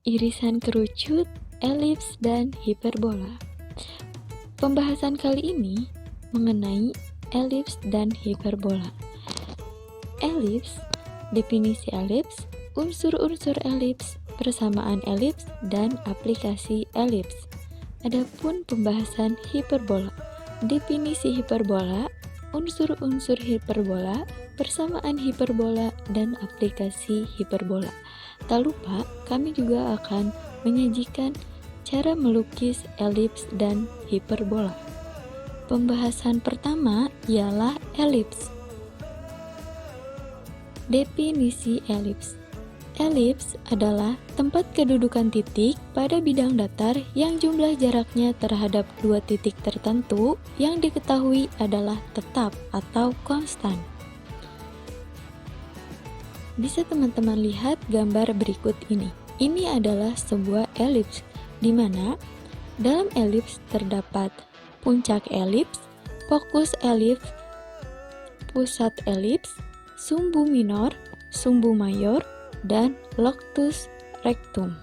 irisan kerucut, elips, dan hiperbola. Pembahasan kali ini mengenai elips dan hiperbola. Elips, definisi elips, unsur-unsur elips, persamaan elips, dan aplikasi elips. Adapun pembahasan hiperbola, definisi hiperbola, unsur-unsur hiperbola, persamaan hiperbola, dan aplikasi hiperbola. Tak lupa, kami juga akan menyajikan cara melukis elips dan hiperbola. Pembahasan pertama ialah elips. Definisi elips. Elips adalah tempat kedudukan titik pada bidang datar yang jumlah jaraknya terhadap dua titik tertentu yang diketahui adalah tetap atau konstan. Bisa teman-teman lihat gambar berikut ini. Ini adalah sebuah elips, di mana dalam elips terdapat puncak elips, fokus elips, pusat elips, sumbu minor, sumbu mayor, dan locus rectum.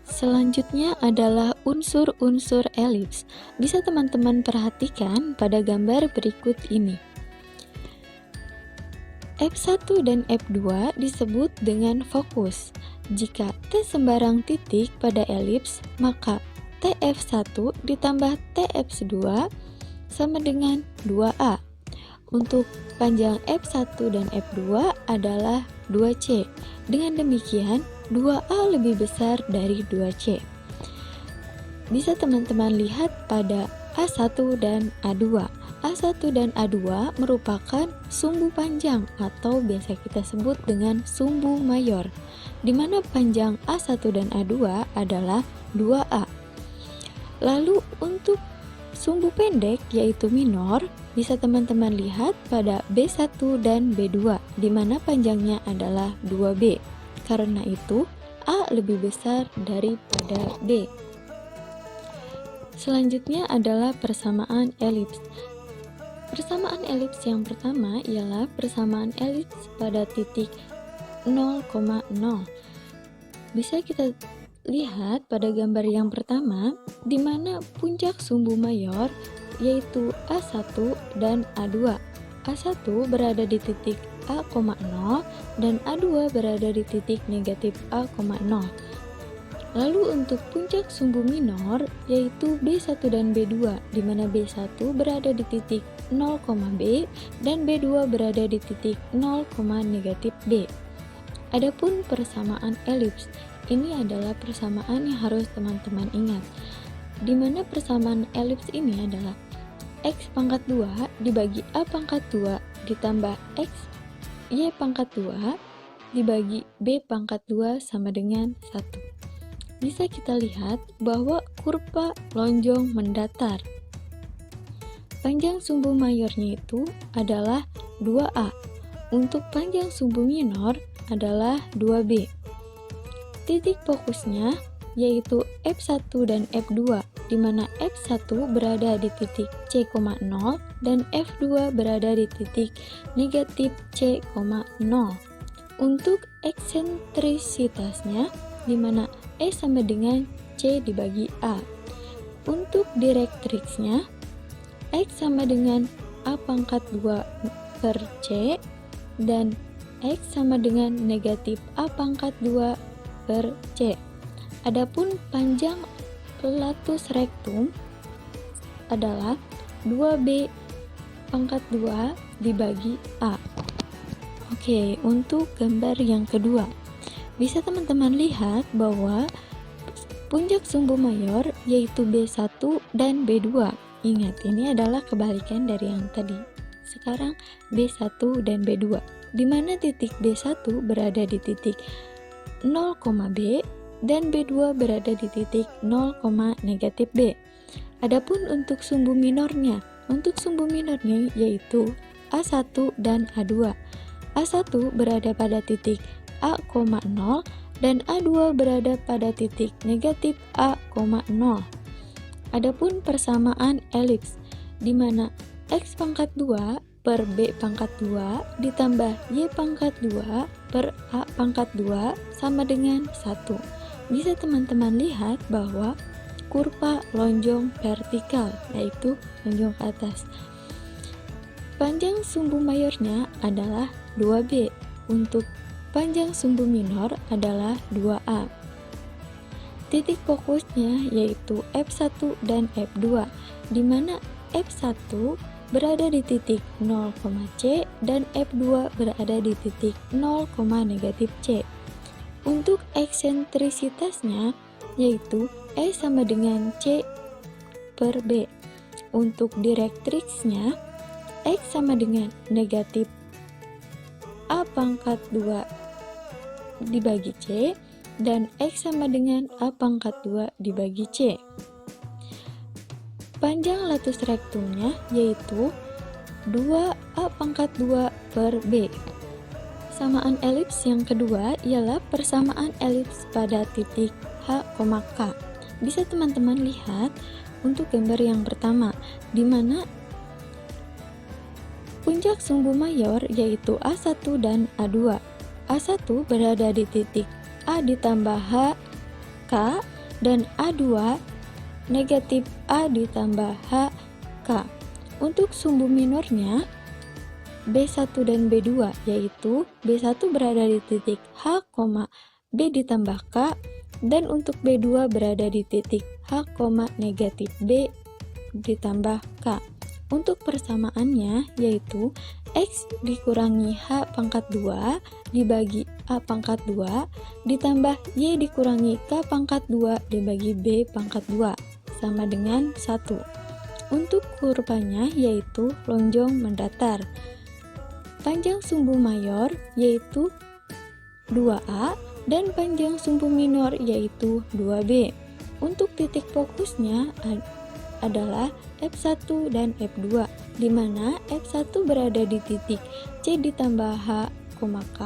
Selanjutnya adalah unsur-unsur elips. Bisa teman-teman perhatikan pada gambar berikut ini. F1 dan F2 disebut dengan fokus. Jika T sembarang titik pada elips, maka TF1 ditambah TF2 sama dengan 2A. Untuk panjang F1 dan F2 adalah 2C. Dengan demikian, 2A lebih besar dari 2C. Bisa teman-teman lihat pada A1 dan A2. A1 dan A2 merupakan sumbu panjang atau biasa kita sebut dengan sumbu mayor, di mana panjang A1 dan A2 adalah 2A. Lalu untuk sumbu pendek yaitu minor, bisa teman-teman lihat pada B1 dan B2, di mana panjangnya adalah 2B. Karena itu, A lebih besar daripada B. Selanjutnya adalah persamaan elips. Persamaan elips yang pertama ialah persamaan elips pada titik 0,0. Bisa kita lihat pada gambar yang pertama, di mana puncak sumbu mayor yaitu A1 dan A2. A1 berada di titik A,0 dan A2 berada di titik negatif A,0. Lalu untuk puncak sumbu minor yaitu B1 dan B2, di mana B1 berada di titik 0,B dan B2 berada di titik 0, negatif B. Adapun persamaan elips, ini adalah persamaan yang harus teman-teman ingat, di mana persamaan elips ini adalah X pangkat 2 dibagi A pangkat 2 ditambah X Y pangkat 2 dibagi B pangkat 2 sama dengan 1. Bisa kita lihat bahwa kurva lonjong mendatar. Panjang sumbu mayornya itu adalah 2A. Untuk panjang sumbu minor adalah 2B. Titik fokusnya yaitu F1 dan F2, di mana F1 berada di titik C,0 dan F2 berada di titik negatif C,0. Untuk eksentrisitasnya, di mana E sama dengan C dibagi A. Untuk direktriksnya, X sama dengan A pangkat 2 per C, dan X sama dengan negatif A pangkat 2 per C. Adapun panjang latus rectum adalah 2B pangkat 2 dibagi A. Oke, untuk gambar yang kedua, bisa teman-teman lihat bahwa puncak sumbu mayor yaitu B1 dan B2. Ingat, ini adalah kebalikan dari yang tadi. Sekarang B1 dan B2, di mana titik B1 berada di titik 0,B dan B2 berada di titik 0, negatif B. Adapun untuk sumbu minornya, yaitu A1 dan A2. A1 berada pada titik A,0 dan A2 berada pada titik negatif A,0. Adapun persamaan elips, di mana X pangkat 2 per B pangkat 2 ditambah Y pangkat 2 per A pangkat 2 sama dengan 1. Bisa teman-teman lihat bahwa kurva lonjong vertikal, yaitu lonjong ke atas. Panjang sumbu mayornya adalah 2B. Untuk panjang sumbu minor adalah 2A. Titik fokusnya yaitu F1 dan F2, di mana F1 berada di titik 0, C dan F2 berada di titik 0, negatif C. Untuk eksentrisitasnya yaitu E sama dengan C per B. Untuk direktriksnya X sama dengan negatif A pangkat 2 dibagi C dan X sama dengan A pangkat 2 dibagi C. Panjang latus rektumnya yaitu 2A pangkat 2 per B. Samaan elips yang kedua ialah persamaan elips pada titik H, K. Bisa teman-teman lihat untuk gambar yang pertama, di mana puncak sumbu mayor yaitu A1 dan A2. A1 berada di titik A ditambah H, K, dan A2 negatif A ditambah H, K. Untuk sumbu minornya B1 dan B2 yaitu B1 berada di titik H, B ditambah K, dan untuk B2 berada di titik H, negatif B ditambah K. Untuk persamaannya yaitu X dikurangi H pangkat 2 dibagi A pangkat 2 ditambah Y dikurangi K pangkat 2 dibagi B pangkat 2 sama dengan 1. Untuk kurvanya yaitu lonjong mendatar. Panjang sumbu mayor yaitu 2A dan panjang sumbu minor yaitu 2B. Untuk titik fokusnya adalah F1 dan F2, di mana F1 berada di titik C ditambah H, K,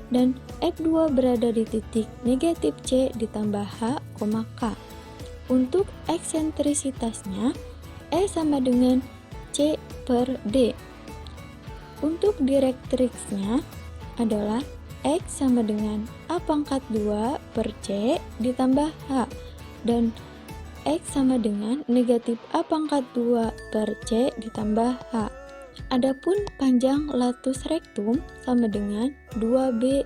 dan F2 berada di titik negatif C ditambah H, K. Untuk eksentrisitasnya E sama dengan C per D. Untuk direktriksnya adalah X sama dengan A pangkat 2 per C ditambah H, dan X sama dengan negatif A pangkat 2 per C ditambah H. Adapun panjang latus rektum sama dengan 2B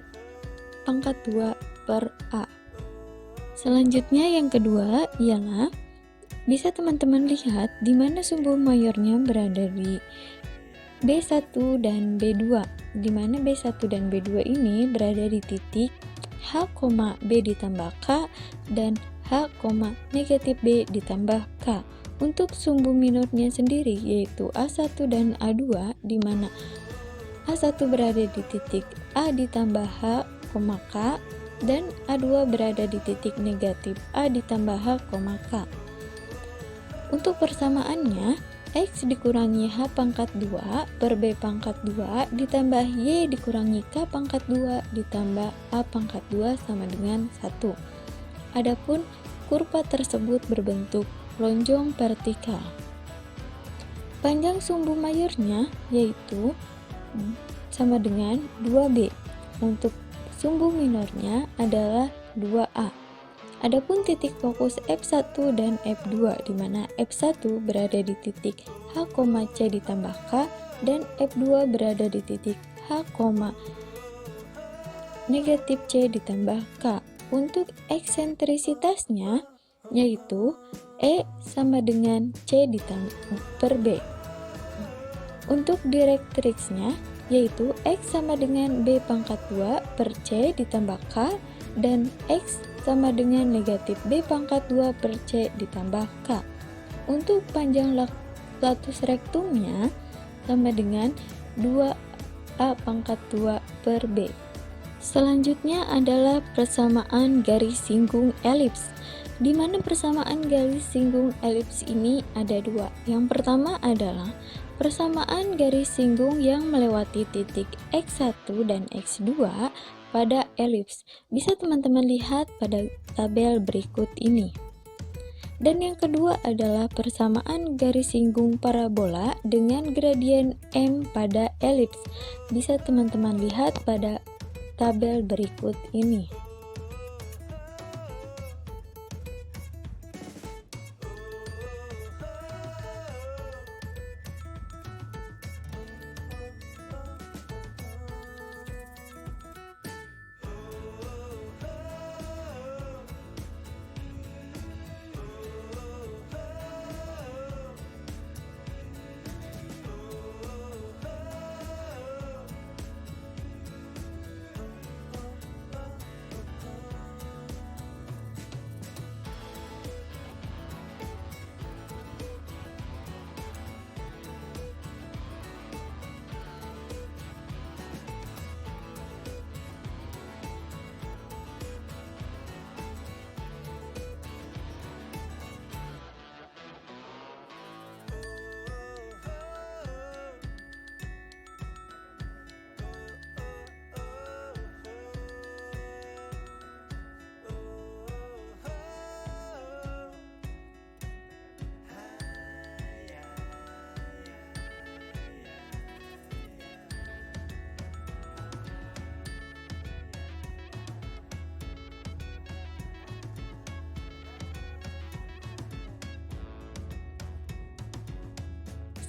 pangkat 2 per A. Selanjutnya yang kedua ialah bisa teman-teman lihat di mana sumbu mayornya berada di B1 dan B2, di mana B1 dan B2 ini berada di titik H, B ditambah K dan H, negatif B ditambah K. Untuk sumbu minornya sendiri yaitu A1 dan A2, di mana A1 berada di titik A ditambah H, K, dan A2 berada di titik negatif A ditambah H, K. Untuk persamaannya, X dikurangi H pangkat 2 per B pangkat 2 ditambah Y dikurangi K pangkat 2 ditambah A pangkat 2 sama dengan 1. Adapun kurva tersebut berbentuk lonjong vertikal. Panjang sumbu mayornya yaitu sama dengan 2B. Untuk sumbu minornya adalah 2A. Adapun titik fokus F1 dan F2, di mana F1 berada di titik H, C ditambah K dan F2 berada di titik H, negatif C ditambah K. Untuk eksentrisitasnya yaitu E sama dengan C ditambah per B. Untuk direktriksnya yaitu X sama dengan B pangkat 2 per C ditambah K dan X sama dengan negatif B pangkat 2 per C ditambah K. Untuk panjang latus rektumnya sama dengan 2A pangkat 2 per B. Selanjutnya adalah persamaan garis singgung elips, di mana persamaan garis singgung elips ini ada dua. Yang pertama adalah persamaan garis singgung yang melewati titik X1 dan X2 pada elips. Bisa teman-teman lihat pada tabel berikut ini. Dan yang kedua adalah persamaan garis singgung parabola dengan gradien M pada elips. Bisa teman-teman lihat pada tabel berikut ini.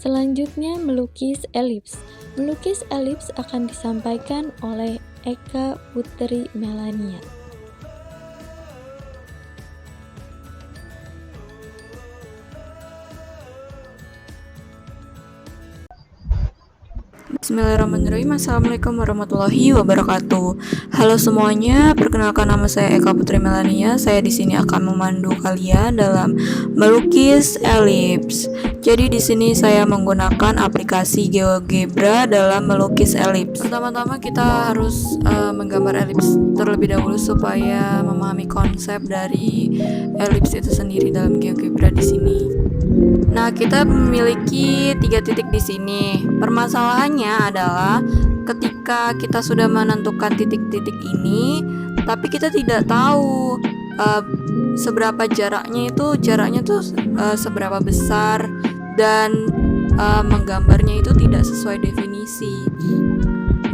Selanjutnya melukis elips. Melukis elips akan disampaikan oleh Eka Putri Melania. Bismillahirrahmanirrahim. Assalamualaikum warahmatullahi wabarakatuh. Halo semuanya, perkenalkan nama saya Eka Putri Melania. Saya di sini akan memandu kalian dalam melukis elips. Jadi di sini saya menggunakan aplikasi GeoGebra dalam melukis elips. Pertama-tama kita harus menggambar elips terlebih dahulu supaya memahami konsep dari elips itu sendiri dalam GeoGebra di sini. Nah, kita memiliki 3 titik di sini. Permasalahannya adalah ketika kita sudah menentukan titik-titik ini, tapi kita tidak tahu seberapa jaraknya tuh seberapa besar, dan menggambarnya itu tidak sesuai definisi.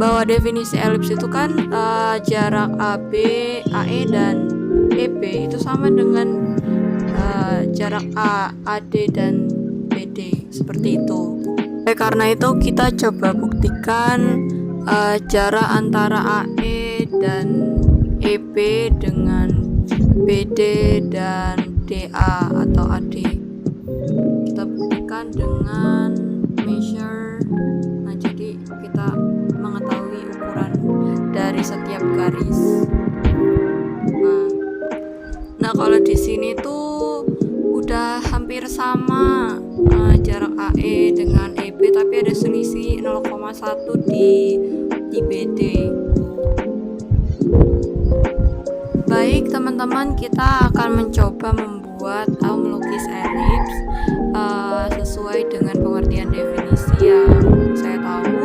Bahwa definisi elips itu kan jarak AB, AE dan EB itu sama dengan jarak A, AD dan BD, seperti itu. Karena itu kita coba buktikan jarak antara AE dan EB dengan BD dan DA atau AD. Kita buktikan dengan measure. Nah, jadi kita mengetahui ukuran dari setiap garis. Nah, kalau di sini tuh udah hampir sama jarak AE dengan EB, tapi ada selisih 0,1 di BD. Baik teman-teman, kita akan mencoba membuat atau melukis elips sesuai dengan pengertian definisi yang saya tahu.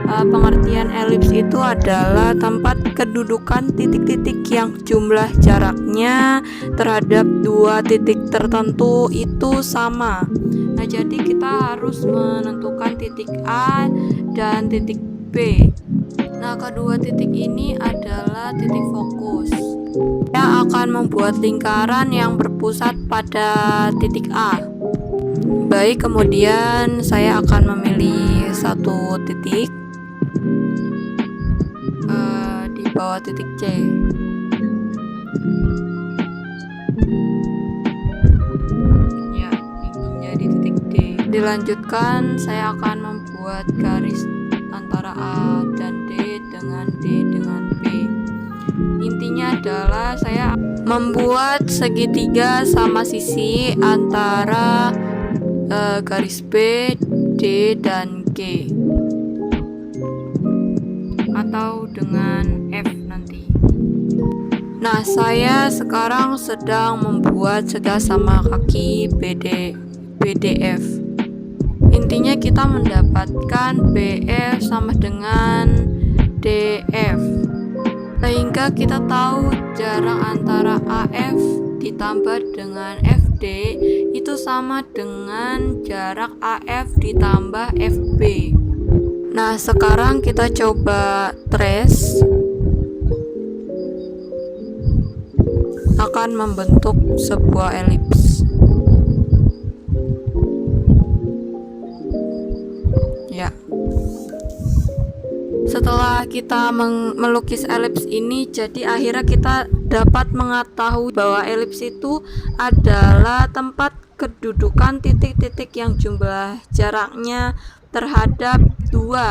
Pengertian elips itu adalah tempat kedudukan titik-titik yang jumlah jaraknya terhadap 2 titik tertentu itu sama. Nah, jadi kita harus menentukan titik A dan titik B. Nah, kedua titik ini adalah titik fokus. Saya akan membuat lingkaran yang berpusat pada titik A. Baik, kemudian saya akan memilih satu titik di bawah titik C. Ya, intinya di titik D. Dilanjutkan, saya akan membuat garis antara A dan D dengan D dengan B. Intinya adalah saya membuat segitiga sama sisi antara garis B, D, dan G, atau dengan F nanti. Nah, saya sekarang sedang membuat sega sama kaki BDF. Intinya kita mendapatkan BF sama dengan DF, sehingga kita tahu jarak antara AF ditambah dengan FB CD itu sama dengan jarak AF ditambah FB. Nah, sekarang kita coba trace. Akan membentuk sebuah elips. Ya. Setelah kita melukis elips ini, jadi akhirnya kita dapat mengetahui bahwa elips itu adalah tempat kedudukan titik-titik yang jumlah jaraknya terhadap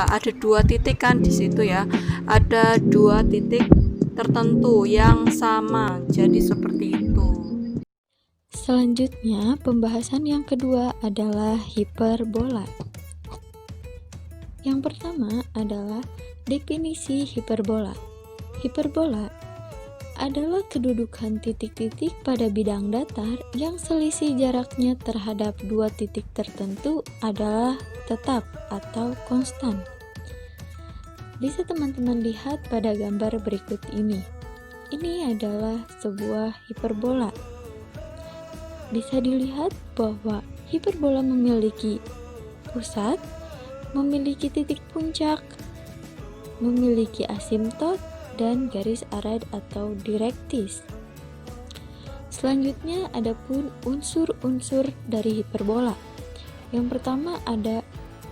ada dua titik kan di situ ya. Ada dua titik tertentu yang sama. Jadi seperti itu. Selanjutnya, pembahasan yang kedua adalah hiperbola. Yang pertama adalah definisi hiperbola. Hiperbola adalah kedudukan titik-titik pada bidang datar yang selisih jaraknya terhadap dua titik tertentu adalah tetap atau konstan. Bisa teman-teman lihat pada gambar berikut ini. Ini adalah sebuah hiperbola. Bisa dilihat bahwa hiperbola memiliki pusat, memiliki titik puncak, memiliki asimtot, dan garis arah atau direktis. Selanjutnya adapun unsur-unsur dari hiperbola. Yang pertama ada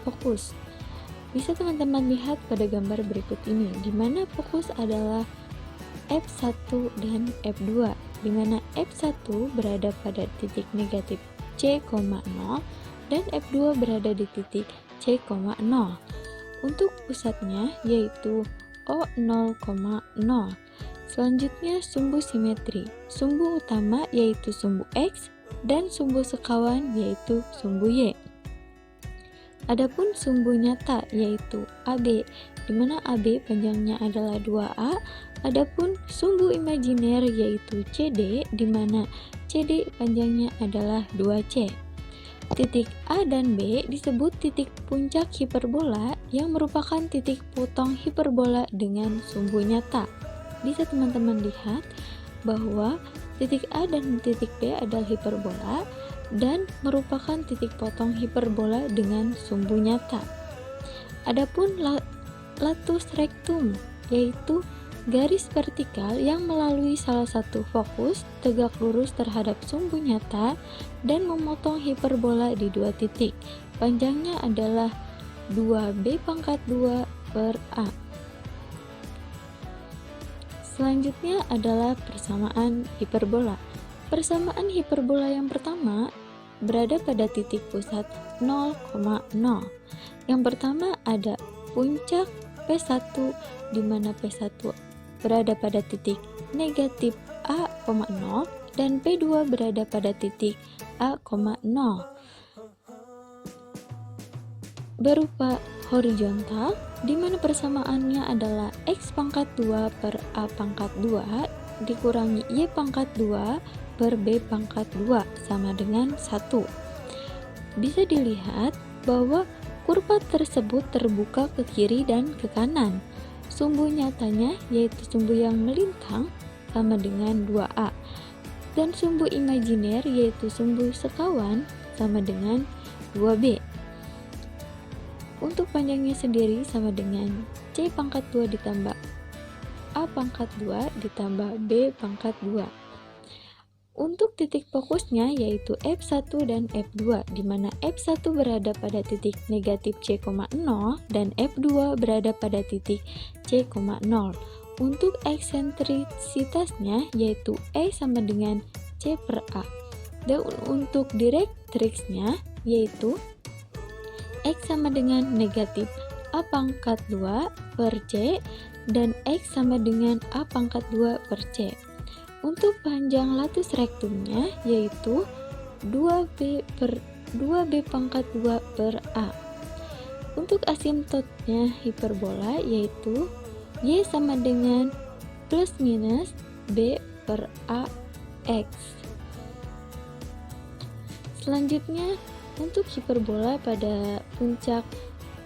fokus. Bisa teman-teman lihat pada gambar berikut ini, di mana fokus adalah F1 dan F2, di mana F1 berada pada titik negatif C, 0 dan F2 berada di titik C, 0. Untuk pusatnya yaitu O0,0. Selanjutnya sumbu simetri. Sumbu utama yaitu sumbu X dan sumbu sekawan yaitu sumbu Y. Adapun sumbu nyata yaitu AB, di mana AB panjangnya adalah 2A. Adapun sumbu imajiner yaitu CD, di mana CD panjangnya adalah 2C. Titik A dan B disebut titik puncak hiperbola yang merupakan titik potong hiperbola dengan sumbu nyata. Bisa teman-teman lihat bahwa titik A dan titik B adalah hiperbola dan merupakan titik potong hiperbola dengan sumbu nyata. Adapun latus rectum yaitu garis vertikal yang melalui salah satu fokus tegak lurus terhadap sumbu nyata dan memotong hiperbola di dua titik. Panjangnya adalah 2B²2 per A. Selanjutnya adalah persamaan hiperbola. Persamaan hiperbola yang pertama berada pada titik pusat 0,0. Yang pertama ada puncak P1, di mana P1 berada pada titik negatif A, 0 dan P2 berada pada titik A, 0. Berupa horizontal, di mana persamaannya adalah X²2 per A²2 dikurangi Y²2 per B²2 sama dengan 1. Bisa dilihat bahwa kurva tersebut terbuka ke kiri dan ke kanan. Sumbu nyatanya yaitu sumbu yang melintang sama dengan 2A, dan sumbu imajiner yaitu sumbu sekawan sama dengan 2B. Untuk panjangnya sendiri sama dengan C²2 ditambah A²2 ditambah B²2. Untuk titik fokusnya yaitu F1 dan F2, di mana F1 berada pada titik negatif C, 0 dan F2 berada pada titik C, 0. Untuk eksentrisitasnya yaitu E sama dengan C per A. Dan untuk direktriksnya yaitu X sama dengan negatif A²2 per C dan X sama dengan A²2 per C. Untuk panjang latus rectumnya yaitu 2B²2 per A. Untuk asimtotnya hiperbola yaitu Y sama dengan plus minus B per A X. Selanjutnya untuk hiperbola pada puncak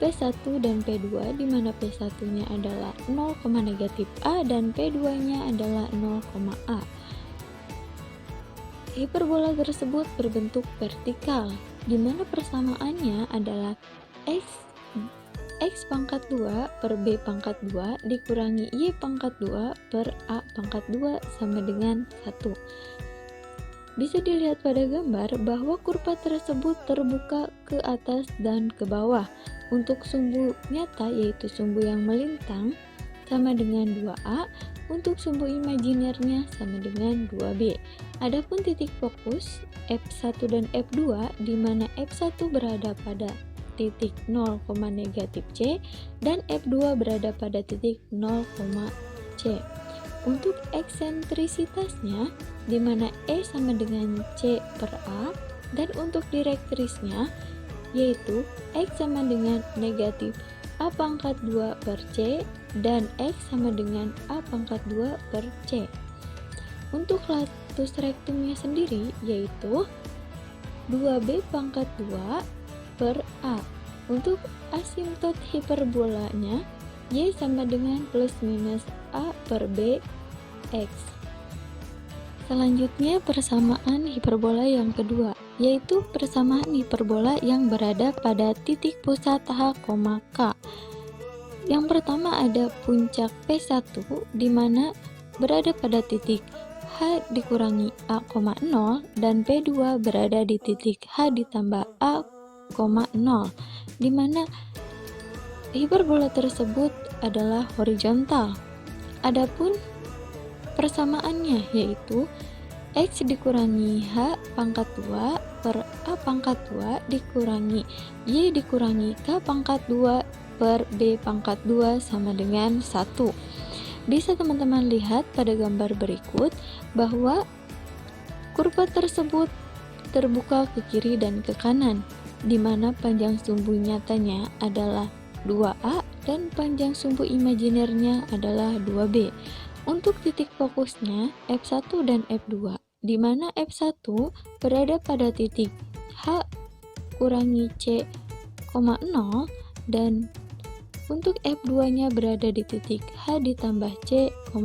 P1 dan P2, di mana P1-nya adalah 0, negatif A dan P2-nya adalah 0, A. hiperbola tersebut berbentuk vertikal, di mana persamaannya adalah X pangkat 2 per B pangkat 2 dikurangi Y pangkat 2 per A pangkat 2 sama dengan 1. Bisa dilihat pada gambar bahwa kurva tersebut terbuka ke atas dan ke bawah. Untuk sumbu nyata yaitu sumbu yang melintang sama dengan 2A, untuk sumbu imajinernya sama dengan 2B. Adapun titik fokus F1 dan F2 di mana F1 berada pada titik 0, negatif C dan F2 berada pada titik 0, C. Untuk eksentrisitasnya di mana E sama dengan C per A, dan untuk direktrisnya yaitu X sama dengan negatif A pangkat 2 per C dan X sama dengan A pangkat 2 per C. Untuk latus rektumnya sendiri yaitu 2B pangkat 2 per A. Untuk asimtot hiperbolanya Y sama dengan plus minus A per B X. Selanjutnya persamaan hiperbola yang kedua, yaitu persamaan hiperbola yang berada pada titik pusat H, K. Yang pertama ada puncak P1 di mana berada pada titik H dikurangi A, 0 dan P2 berada di titik H ditambah A, 0, di mana hiperbola tersebut adalah horizontal. Adapun persamaannya yaitu X dikurangi H pangkat 2 per A pangkat 2 dikurangi Y dikurangi K pangkat 2 per B pangkat 2 sama dengan 1. Bisa teman-teman lihat pada gambar berikut bahwa kurva tersebut terbuka ke kiri dan ke kanan, di mana panjang sumbu nyatanya adalah 2A dan panjang sumbu imajinernya adalah 2B. Untuk titik fokusnya F1 dan F2, di mana F1 berada pada titik H kurangi C, 0 dan untuk F2-nya berada di titik H ditambah C, 0.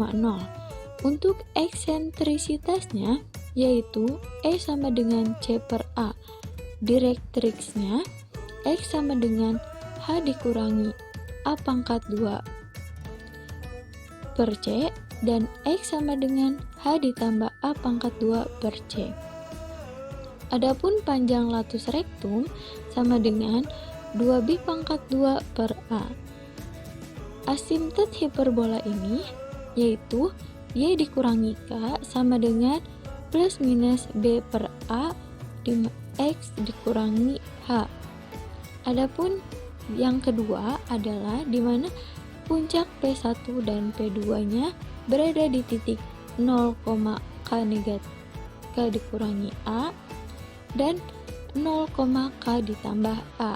Untuk eksentrisitasnya yaitu E sama dengan C per A. Direktriksnya X sama dengan H dikurangi A pangkat 2 per C dan X sama dengan H ditambah A pangkat 2 per C. Adapun panjang latus rektum sama dengan 2B pangkat 2 per A. Asimtot hiperbola ini yaitu Y dikurangi K sama dengan plus minus B per A di X dikurangi H. Adapun yang kedua adalah di mana puncak P1 dan P2-nya berada di titik 0, K negatif K dikurangi A dan 0, K ditambah A.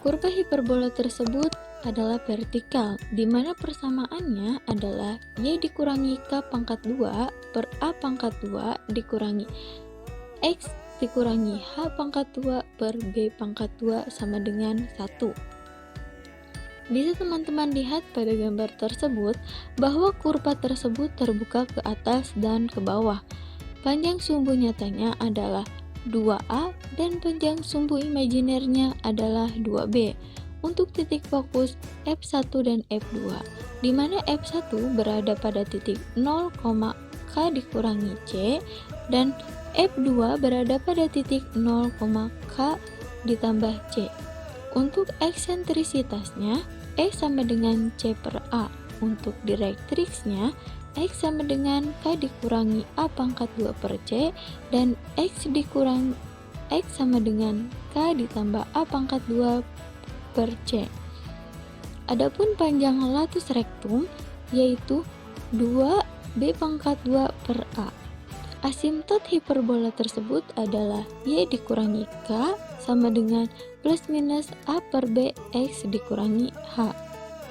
Kurva hiperbola tersebut adalah vertikal, di mana persamaannya adalah Y dikurangi K pangkat 2 per A pangkat 2 dikurangi X dikurangi H pangkat 2 per B pangkat 2 sama dengan 1. Bisa teman-teman lihat pada gambar tersebut bahwa kurva tersebut terbuka ke atas dan ke bawah. Panjang sumbu nyatanya adalah 2A dan panjang sumbu imajinernya adalah 2B. Untuk titik fokus F1 dan F2, di mana F1 berada pada titik 0, K dikurangi C dan F2 berada pada titik 0, K ditambah C. Untuk eksentrisitasnya E sama dengan C per A. Untuk direktriksnya X sama dengan K dikurangi A pangkat 2 per C dan X dikurangi X sama dengan K ditambah A pangkat 2 per C. Adapun panjang latus rektum yaitu 2B pangkat 2 per A. Asimtot hiperbola tersebut adalah Y dikurangi K sama dengan plus minus A per B X dikurangi H.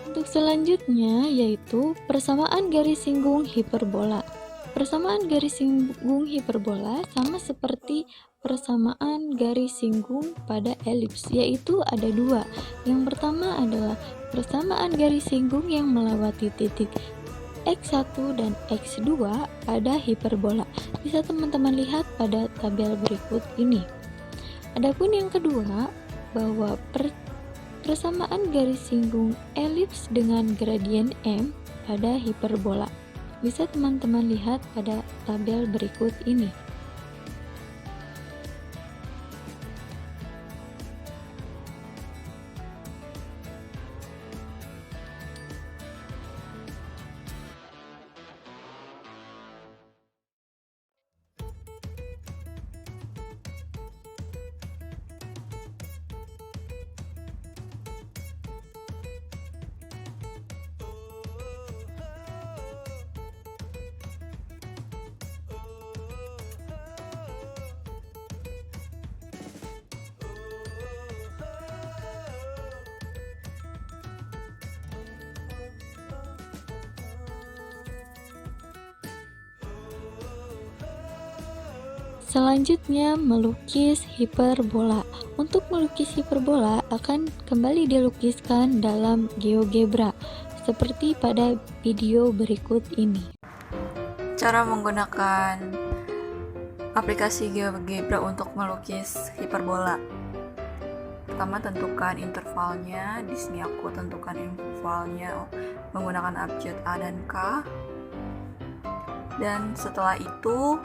Untuk selanjutnya yaitu persamaan garis singgung hiperbola. Persamaan garis singgung hiperbola sama seperti persamaan garis singgung pada elips, yaitu ada dua. Yang pertama adalah persamaan garis singgung yang melewati titik X1 dan X2 pada hiperbola. Bisa teman-teman lihat pada tabel berikut ini. Adapun yang kedua, bahwa persamaan garis singgung elips dengan gradien M pada hiperbola. Bisa teman-teman lihat pada tabel berikut ini. Selanjutnya, melukis hiperbola. Untuk melukis hiperbola akan kembali dilukiskan dalam GeoGebra, seperti pada video berikut ini. Cara menggunakan aplikasi GeoGebra untuk melukis hiperbola. Pertama, tentukan intervalnya. Di sini aku tentukan intervalnya menggunakan abjad A dan K. Dan setelah itu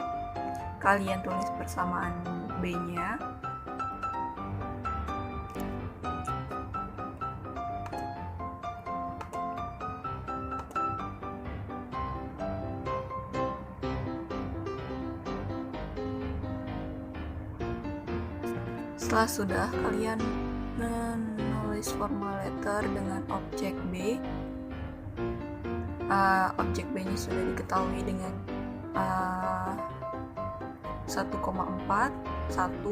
kalian tulis persamaan B-nya. Setelah sudah, kalian menulis formulator dengan objek B. Objek B-nya sudah diketahui dengan 1,4 1,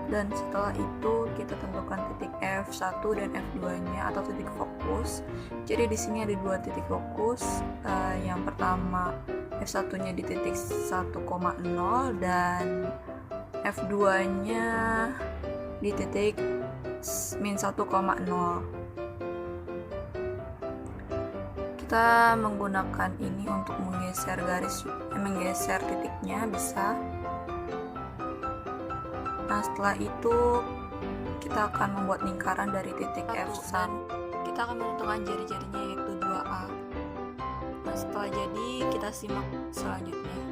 dan setelah itu kita tentukan titik F1 dan F2 nya atau titik fokus. Jadi di sini ada dua titik fokus. Yang pertama F1 nya di titik 1,0 dan F2 nya di titik min 1,0. Kita menggunakan ini untuk menggeser titiknya bisa. Nah, setelah itu kita akan membuat lingkaran dari titik F1. Kita akan menentukan jari-jarinya yaitu 2A. Nah, setelah jadi kita simak selanjutnya.